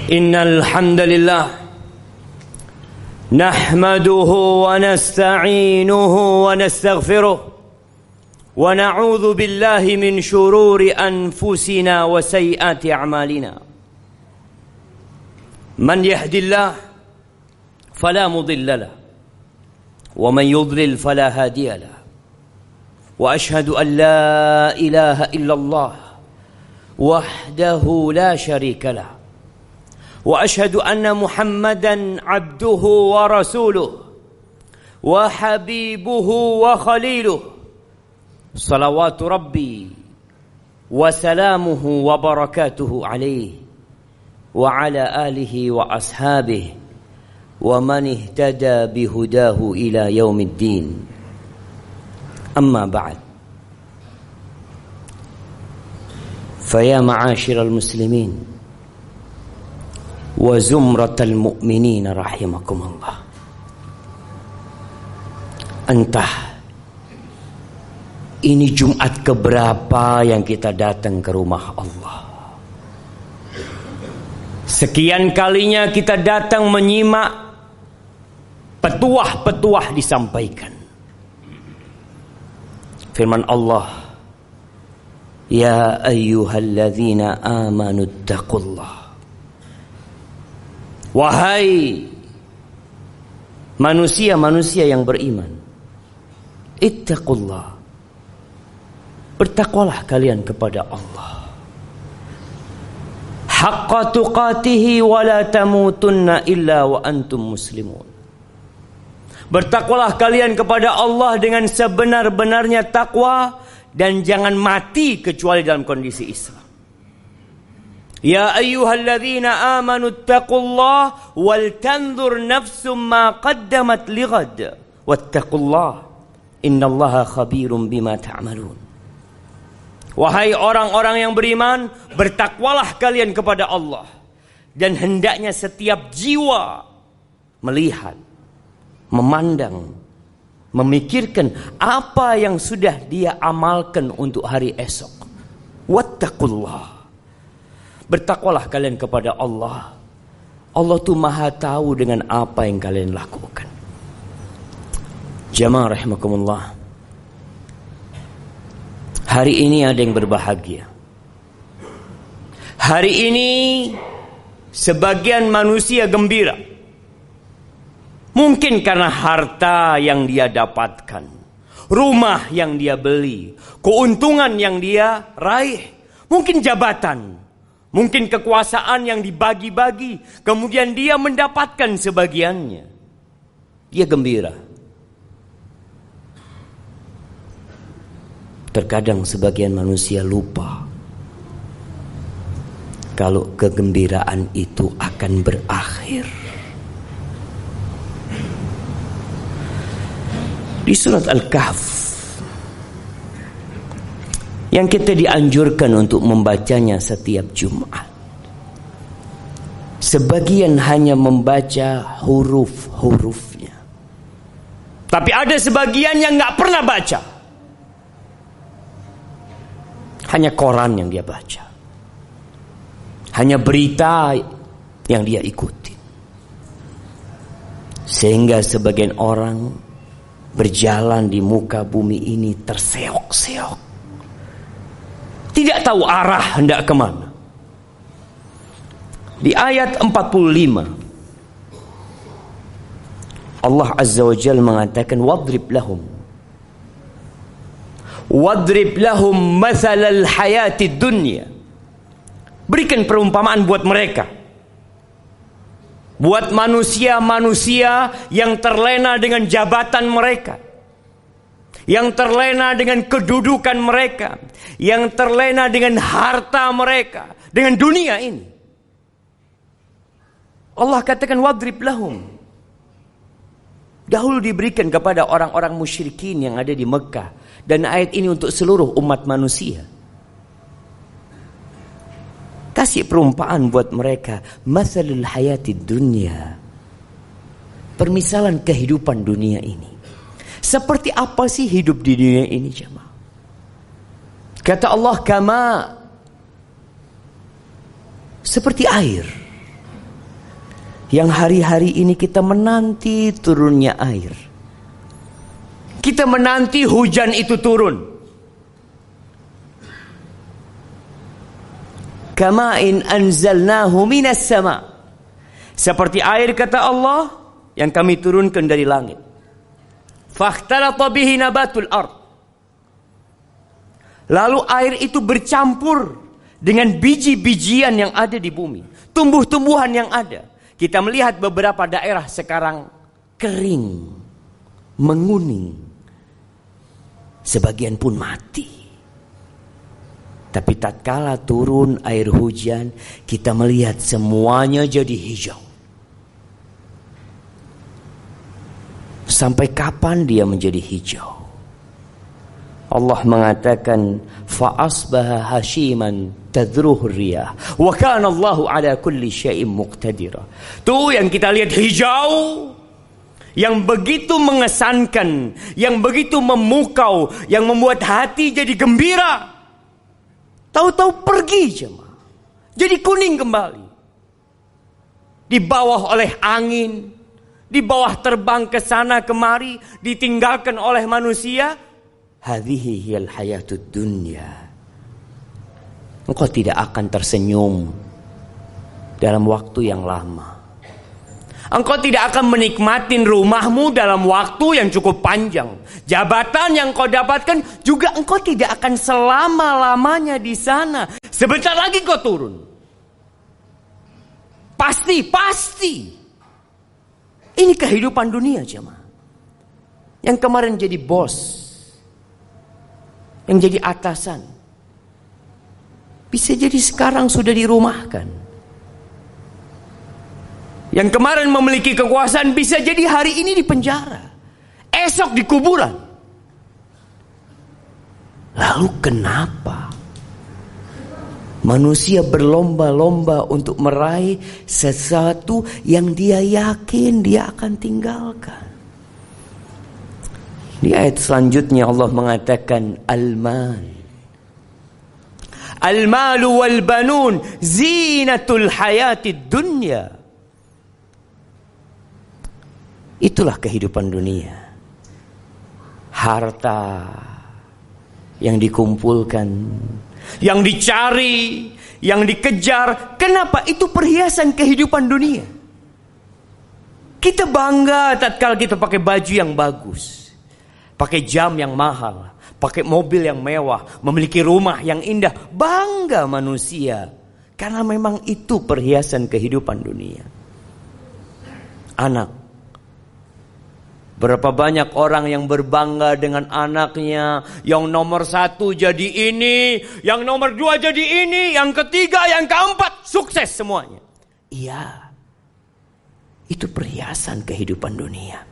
Innal hamdalillah nahmaduhu wa nasta'inuhu wa nastaghfiruh wa na'udzu billahi min shururi anfusina wa sayyiati a'malina. Man yahdihillah fala mudilla lahu wa man yudlil fala hadiya lahu. Wa ashhadu an la ilaha illallah wahdahu la syarika lahu. Wa ashhadu anna Muhammadan abduhu wa rasuluh wa habibuhu wa khaliluh. Salawatu Rabbi wa salamuhu wa barakatuhu alaihi wa ala alihi wa ashabihi wa man ihtada bihudahu ila yaumiddin. Amma ba'd. Faya ma'asyiral muslimin wa zumratal mu'minin rahimakumullah. Entah ini Jumat keberapa yang kita datang ke rumah Allah. Sekian kalinya kita datang menyimak petuah-petuah disampaikan. Firman Allah, ya ayyuhalladzina amanu taqullah. Wahai manusia-manusia yang beriman, ittaqullah, bertakwalah kalian kepada Allah, haqqa tuqatihi wa la tamutunna illa wa antum muslimun. Bertakwalah kalian kepada Allah dengan sebenar-benarnya takwa dan jangan mati kecuali dalam kondisi Islam. Ya ayyuhalladzina amanu taqullah wal tanzur nafsum ma qaddamat lighad wattaqullah innallaha khabirum bima ta'malun. Wahai orang-orang yang beriman, bertakwalah kalian kepada Allah dan hendaknya setiap jiwa melihat, memandang, memikirkan apa yang sudah dia amalkan untuk hari esok. Wattaqullah, bertakwalah kalian kepada Allah. Allah tuh maha tahu dengan apa yang kalian lakukan. Jamaah rahimakumullah, hari ini ada yang berbahagia. Hari ini sebagian manusia gembira. Mungkin karena harta yang dia dapatkan, rumah yang dia beli, keuntungan yang dia raih, mungkin jabatan, mungkin kekuasaan yang dibagi-bagi, kemudian dia mendapatkan sebagiannya. Dia gembira. Terkadang sebagian manusia lupa kalau kegembiraan itu akan berakhir. Di surat Al-Kahf yang kita dianjurkan untuk membacanya setiap Jumat, sebagian hanya membaca huruf-hurufnya, tapi ada sebagian yang gak pernah baca. Hanya koran yang dia baca, hanya berita yang dia ikuti, sehingga sebagian orang berjalan di muka bumi ini terseok-seok, tidak tahu arah hendak kemana. Di ayat 45 Allah Azza wa Jalla mengatakan, wadrib lahum mathalal hayatid dunya. Berikan perumpamaan buat mereka, buat manusia-manusia yang terlena dengan jabatan mereka, yang terlena dengan kedudukan mereka, yang terlena dengan harta mereka, dengan dunia ini. Allah katakan wadrib lahum. Dahulu diberikan kepada orang-orang musyrikin yang ada di Mekah, dan ayat ini untuk seluruh umat manusia. Kasih perumpamaan buat mereka, mathalul hayatid dunya, permisalan kehidupan dunia ini. Seperti apa sih hidup di dunia ini, jemaah? Kata Allah, kama, seperti air. Yang hari-hari ini kita menanti turunnya air. Kita menanti hujan itu turun. Kama'in anzalnahu minas sama. Seperti air kata Allah yang kami turunkan dari langit. Fakhtalata bihi nabatul ard. Lalu air itu bercampur dengan biji-bijian yang ada di bumi. Tumbuh-tumbuhan yang ada. Kita melihat beberapa daerah sekarang kering, menguning. Sebagian pun mati. Tapi tatkala turun air hujan, kita melihat semuanya jadi hijau. Sampai kapan dia menjadi hijau? Allah mengatakan fa'asbaha hashiman tadruhu riyah wa kana Allahu ala kulli syai'in muqtadira. Tuh yang kita lihat hijau, yang begitu mengesankan, yang begitu memukau, yang membuat hati jadi gembira. Tahu-tahu pergi jemaah, jadi kuning kembali. Di bawah oleh angin, di bawah terbang ke sana kemari, ditinggalkan oleh manusia. Hadhihi hiyal hayatud dunya. Engkau tidak akan tersenyum dalam waktu yang lama. Engkau tidak akan menikmatin rumahmu dalam waktu yang cukup panjang. Jabatan yang kau dapatkan juga engkau tidak akan selama-lamanya di sana. Sebentar lagi kau turun. Pasti. Ini kehidupan dunia jemaah. Yang kemarin jadi bos, yang jadi atasan, bisa jadi sekarang sudah dirumahkan. Yang kemarin memiliki kekuasaan bisa jadi hari ini di penjara, esok di kuburan. Lalu kenapa manusia berlomba-lomba untuk meraih sesuatu yang dia yakin dia akan tinggalkan? Di ayat selanjutnya Allah mengatakan Al-malu wal banun zinatul hayatid dunya. Itulah kehidupan dunia. Harta yang dikumpulkan, yang dicari, yang dikejar. Kenapa? Itu perhiasan kehidupan dunia. Kita bangga tatkala kita pakai baju yang bagus, pakai jam yang mahal, pakai mobil yang mewah, memiliki rumah yang indah. Bangga manusia. Karena memang itu perhiasan kehidupan dunia. Anak. Berapa banyak orang yang berbangga dengan anaknya. Yang nomor 1 jadi ini, yang nomor 2 jadi ini, yang ketiga, yang keempat. Sukses semuanya. Iya. Itu perhiasan kehidupan dunia.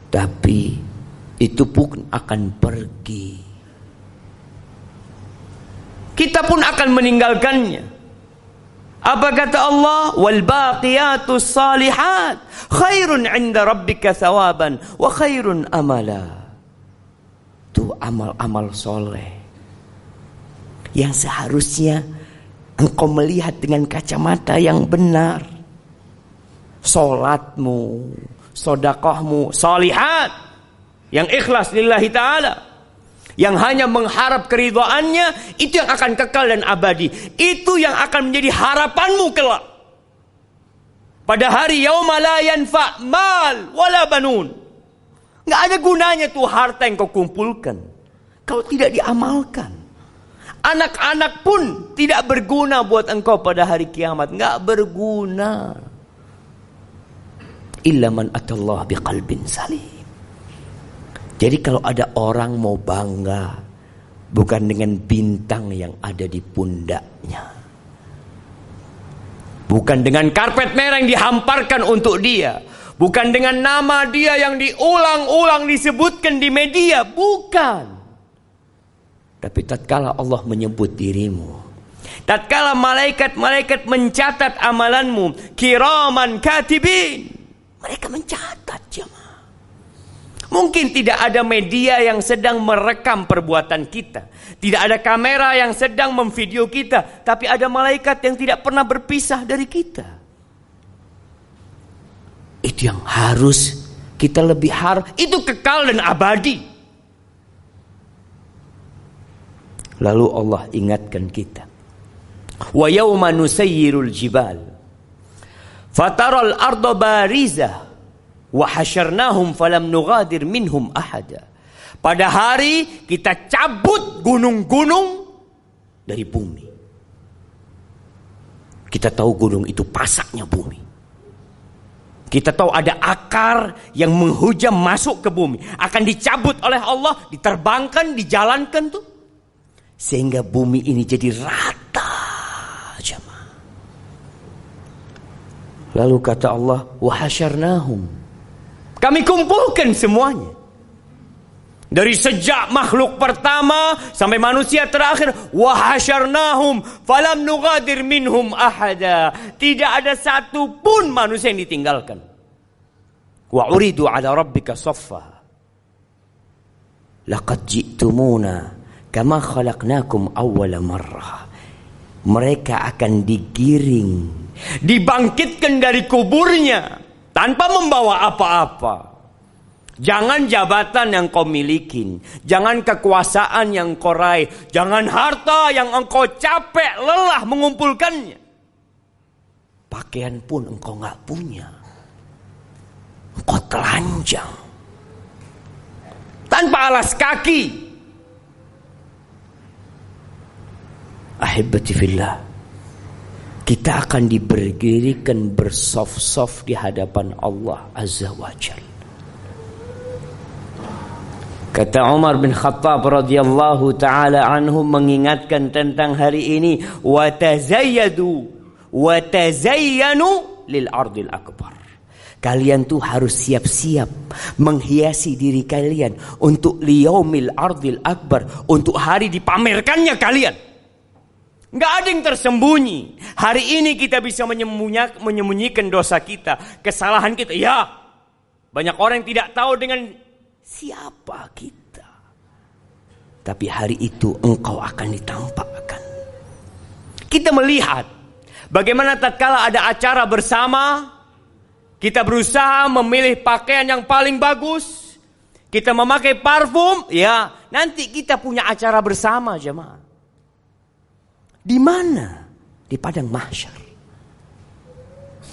Tapi itu pun akan pergi. Kita pun akan meninggalkannya. Apa kata Allah? Wal baqiyatus salihat khairun 'inda rabbika thawaban wa khairun amala. Itu amal-amal soleh yang seharusnya engkau melihat dengan kacamata yang benar. Salatmu, sedekahmu, salihat yang ikhlas lillahi ta'ala, yang hanya mengharap keridhaannya, itu yang akan kekal dan abadi. Itu yang akan menjadi harapanmu kelak. Pada hari yauma la yanfa' mal wala banun. Enggak ada gunanya tuh harta yang kau kumpulkan kalau tidak diamalkan. Anak-anak pun tidak berguna buat engkau pada hari kiamat. Enggak berguna. Illa man atallah biqalbin salim. Jadi kalau ada orang mau bangga, bukan dengan bintang yang ada di pundaknya, bukan dengan karpet merah yang dihamparkan untuk dia, bukan dengan nama dia yang diulang-ulang disebutkan di media, bukan. Tapi tatkala Allah menyebut dirimu, tatkala malaikat-malaikat mencatat amalanmu, kiraman katibin, mereka mencatat jemaah. Mungkin tidak ada media yang sedang merekam perbuatan kita. Tidak ada kamera yang sedang memvideo kita. Tapi ada malaikat yang tidak pernah berpisah dari kita. Itu yang harus kita lebih itu kekal dan abadi. Lalu Allah ingatkan kita. Wa yawma nusayyirul jibal fataral arda barizah wa hasyarnahum falam nughadir minhum ahada. Pada hari kita cabut gunung-gunung dari bumi. Kita tahu gunung itu pasaknya bumi. Kita tahu ada akar yang menghujam masuk ke bumi. Akan dicabut oleh Allah, diterbangkan, dijalankan tuh. Sehingga bumi ini jadi rata. Jemaah. Lalu kata Allah, wa hasyarnahum. Kami kumpulkan semuanya. Dari sejak makhluk pertama sampai manusia terakhir, wa hasyarnahum falam nughadir minhum ahada. Tidak ada satu pun manusia yang ditinggalkan. Wa uridu ala rabbika saffa. Laqad ji'tumuna kama khalaqnakum awwala marrah. Mereka akan digiring, dibangkitkan dari kuburnya tanpa membawa apa-apa. Jangan jabatan yang kau milikin, jangan kekuasaan yang kau raih, jangan harta yang engkau capek lelah mengumpulkannya. Pakaian pun engkau nggak punya, engkau telanjang, tanpa alas kaki. Ahibati fillah, kita akan diberdirikan bersaf-saf di hadapan Allah Azza wa Jalla. Kata Umar bin Khattab radhiyallahu taala anhu mengingatkan tentang hari ini, wa tazayyadu wa tazayyanu lil ardil akbar. Kalian tuh harus siap-siap menghiasi diri kalian untuk liyaumil ardil akbar, untuk hari dipamerkannya kalian. Enggak ada yang tersembunyi. Hari ini kita bisa menyembunyikan dosa kita, kesalahan kita. Ya, banyak orang yang tidak tahu dengan siapa kita. Tapi hari itu engkau akan ditampakkan. Kita melihat bagaimana tatkala ada acara bersama, kita berusaha memilih pakaian yang paling bagus, kita memakai parfum, ya, nanti kita punya acara bersama, jemaah. Di mana? Di padang mahsyar.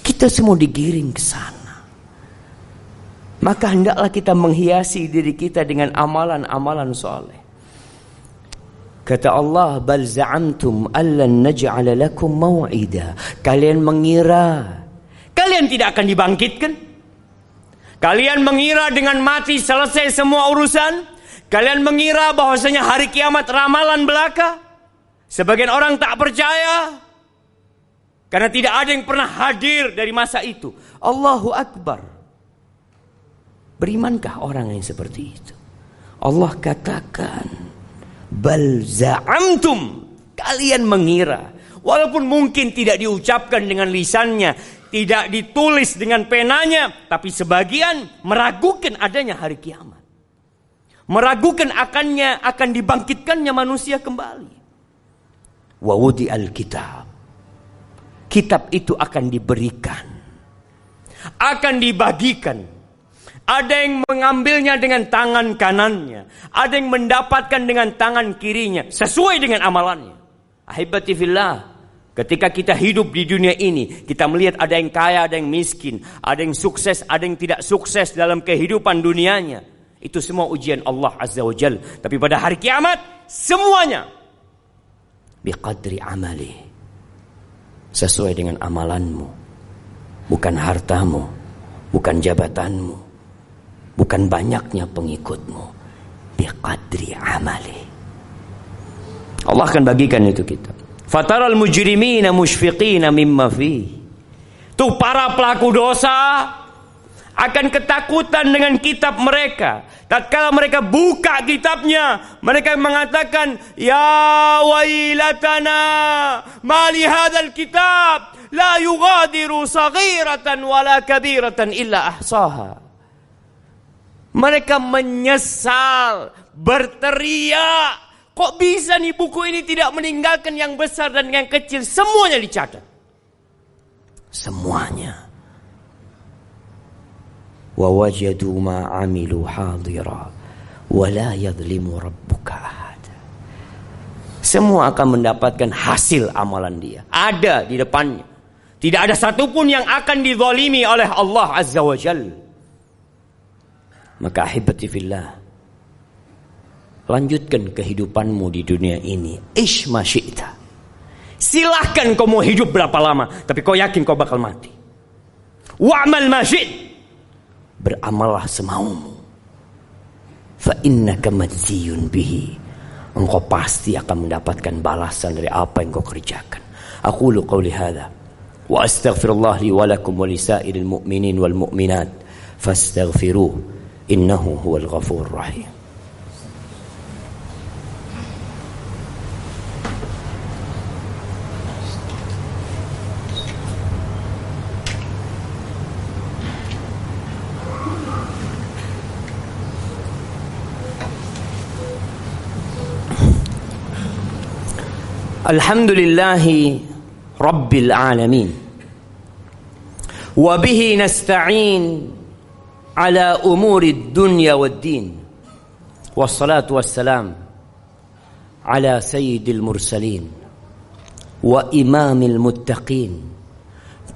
Kita semua digiring ke sana. Maka hendaklah kita menghiasi diri kita dengan amalan-amalan soleh. Kata Allah, bal za'amtum allan naj'ala lakum mau'ida. Kalian mengira kalian tidak akan dibangkitkan? Kalian mengira dengan mati selesai semua urusan? Kalian mengira bahwasanya hari kiamat ramalan belaka? Sebagian orang tak percaya karena tidak ada yang pernah hadir dari masa itu. Allahu Akbar. Berimankah orang yang seperti itu? Allah katakan, bal za'amtum, kalian mengira. Walaupun mungkin tidak diucapkan dengan lisannya, tidak ditulis dengan penanya, tapi sebagian meragukan adanya hari kiamat. Meragukan akan dibangkitkannya manusia kembali. Wa wudi al-kitab. Kitab itu akan diberikan, akan dibagikan. Ada yang mengambilnya dengan tangan kanannya, ada yang mendapatkan dengan tangan kirinya, sesuai dengan amalannya. Ahibati fillah, ketika kita hidup di dunia ini, kita melihat ada yang kaya, ada yang miskin, ada yang sukses, ada yang tidak sukses dalam kehidupan dunianya. Itu semua ujian Allah Azza wa Jalla. Tapi pada hari kiamat, semuanya biqadri amali, sesuai dengan amalanmu, bukan hartamu, bukan jabatanmu, bukan banyaknya pengikutmu. Biqadri amali. Allah akan bagikan itu kita. Fataral mujrimina musyfiqina mimma fi. Tuh para pelaku dosa akan ketakutan dengan kitab mereka. Tatkala mereka buka kitabnya, mereka mengatakan, ya wailatana, ma li hadzal kitab la yughadiru saghiratan wala kabiratan illa ahsaha. Mereka menyesal, berteriak, kok bisa nih buku ini tidak meninggalkan yang besar dan yang kecil, semuanya dicatat. Semuanya. wa wajadu ma 'amilu hadira wa la yadhlimu rabbuka ahada. Semua akan mendapatkan hasil amalan dia, ada di depannya. Tidak ada satupun yang akan dizalimi oleh Allah Azza wa Jalla. Maka ahibati fillah, lanjutkan kehidupanmu di dunia ini. Ish ma syi'ta. Silahkan kau mau hidup berapa lama, tapi kau yakin kau bakal mati. Wa'mal ma syi't. Beramallah semaumu. Fa innaka majziyun bihi. Engkau pasti akan mendapatkan balasan dari apa yang kau kerjakan. Aqulu qawli hadza wa astaghfirullah li wa lakum wa lisairil mu'minin wal mu'minat fastaghfiruh innahu huwal ghafurur rahim. Alhamdulillahi Rabbil Alamin. Wa bihi nasta'in ala umuri dunya wad din. Wassalatu wassalam ala sayyidil mursalin wa imamil muttaqin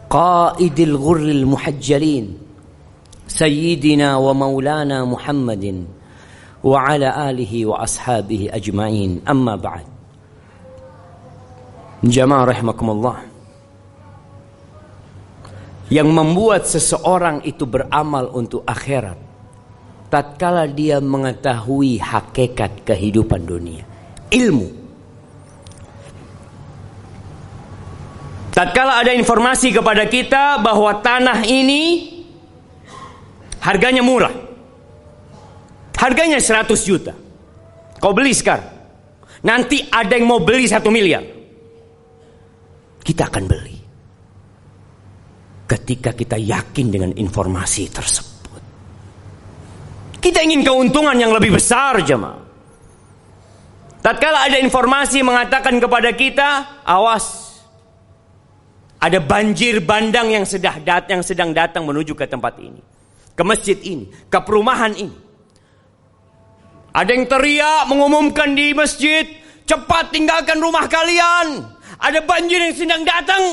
qaidil ghurril muhajjalin sayyidina wa maulana Muhammadin wa ala alihi wa ashabihi ajma'in. Amma ba'd. Jamaah rahimakumullah, yang membuat seseorang itu beramal untuk akhirat tatkala dia mengetahui hakikat kehidupan dunia, ilmu. Tatkala ada informasi kepada kita bahwa tanah ini harganya murah, harganya 100 juta, kau beli sekarang, nanti ada yang mau beli 1 miliar, kita akan beli ketika kita yakin dengan informasi tersebut. Kita ingin keuntungan yang lebih besar, jemaah. Tatkala ada informasi mengatakan kepada kita, awas, ada banjir bandang yang sedang datang menuju ke tempat ini, ke masjid ini, ke perumahan ini. Ada yang teriak mengumumkan di masjid, cepat tinggalkan rumah kalian, ada banjir yang sedang datang.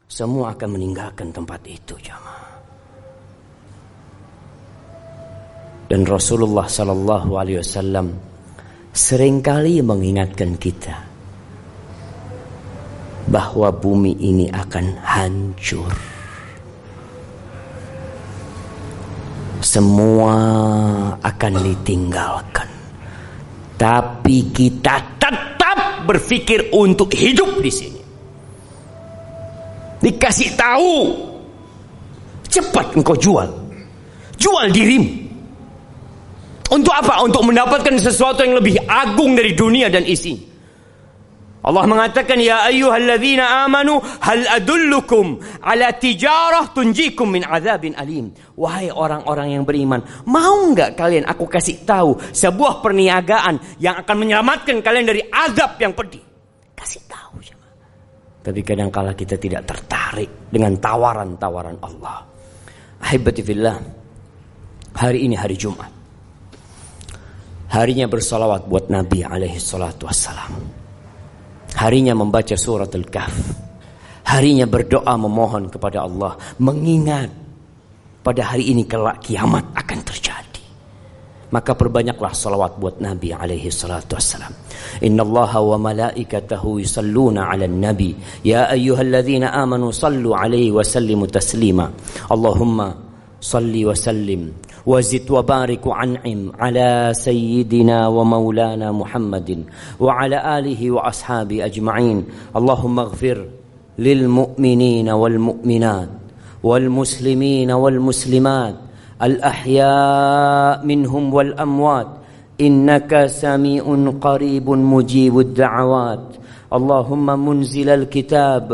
Semua akan meninggalkan tempat itu, jamaah. Dan Rasulullah sallallahu alaihi wasallam seringkali mengingatkan kita bahwa bumi ini akan hancur. Semua akan ditinggalkan. Tapi kita tetap berpikir untuk hidup di sini. Dikasih tahu, cepat engkau jual dirimu. Untuk apa? Untuk mendapatkan sesuatu yang lebih agung dari dunia dan isinya. Allah mengatakan, ya ayyuhalladzina amanu hal adullukum ala tijarah tunjikum min azabin alim. Wahai orang-orang yang beriman, mau enggak kalian aku kasih tahu sebuah perniagaan yang akan menyelamatkan kalian dari azab yang pedih? Kasih tahu, jemaah. Tapi kadang-kala kita tidak tertarik dengan tawaran-tawaran Allah. Ahibati fillah, hari ini hari Jumat, harinya bersalawat buat Nabi alaihi salatu wassalam, harinya membaca surat Al-Kahf, harinya berdoa memohon kepada Allah, mengingat pada hari ini kelak kiamat akan terjadi. Maka perbanyaklah salawat buat Nabi alaihi salatu wassalam. Innallaha wa malaikatahu yusalluna 'alan nabi ya ayyuhalladzina amanu sallu 'alaihi wa sallimu taslima. Allahumma salli wa sallim wa zid wa barik wa an'im 'ala sayyidina wa maulana Muhammadin wa 'ala alihi wa ashabi ajma'in. Allahumma ighfir lil mu'minina wal mu'minat wal muslimina wal muslimat الأحياء منهم والأموات إنك سميع قريب مجيب الدعوات. اللهم منزل الكتاب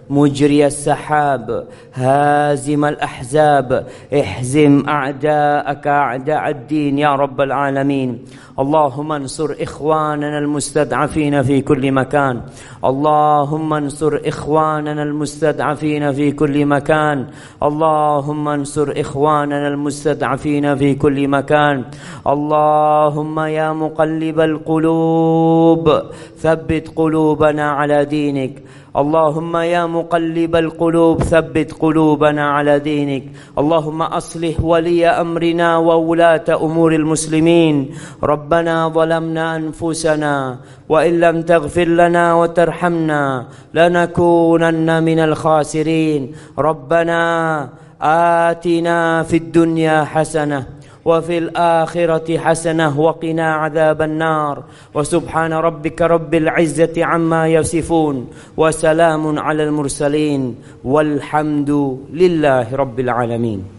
مجري السحاب هازم الأحزاب احزم أعداءك أعداء الدين يا رب العالمين. اللهم انصر إخواننا المستضعفين في كل مكان. اللهم انصر إخواننا المستضعفين في كل مكان. اللهم انصر إخواننا المستضعفين في كل مكان. اللهم يا مقلب القلوب ثبت قلوبنا على دينك. اللهم يا مقلب القلوب ثبت قلوبنا على دينك. اللهم أصلح ولي أمرنا وولاة أمور المسلمين. ربنا ظلمنا أنفسنا وإن لم تغفر لنا وترحمنا لنكونن من الخاسرين. ربنا آتنا في الدنيا حسنة وفي الآخرة حسنة وقنا عذاب النار. وسبحان ربك رب العزة عما يصفون وسلام على المرسلين والحمد لله رب العالمين.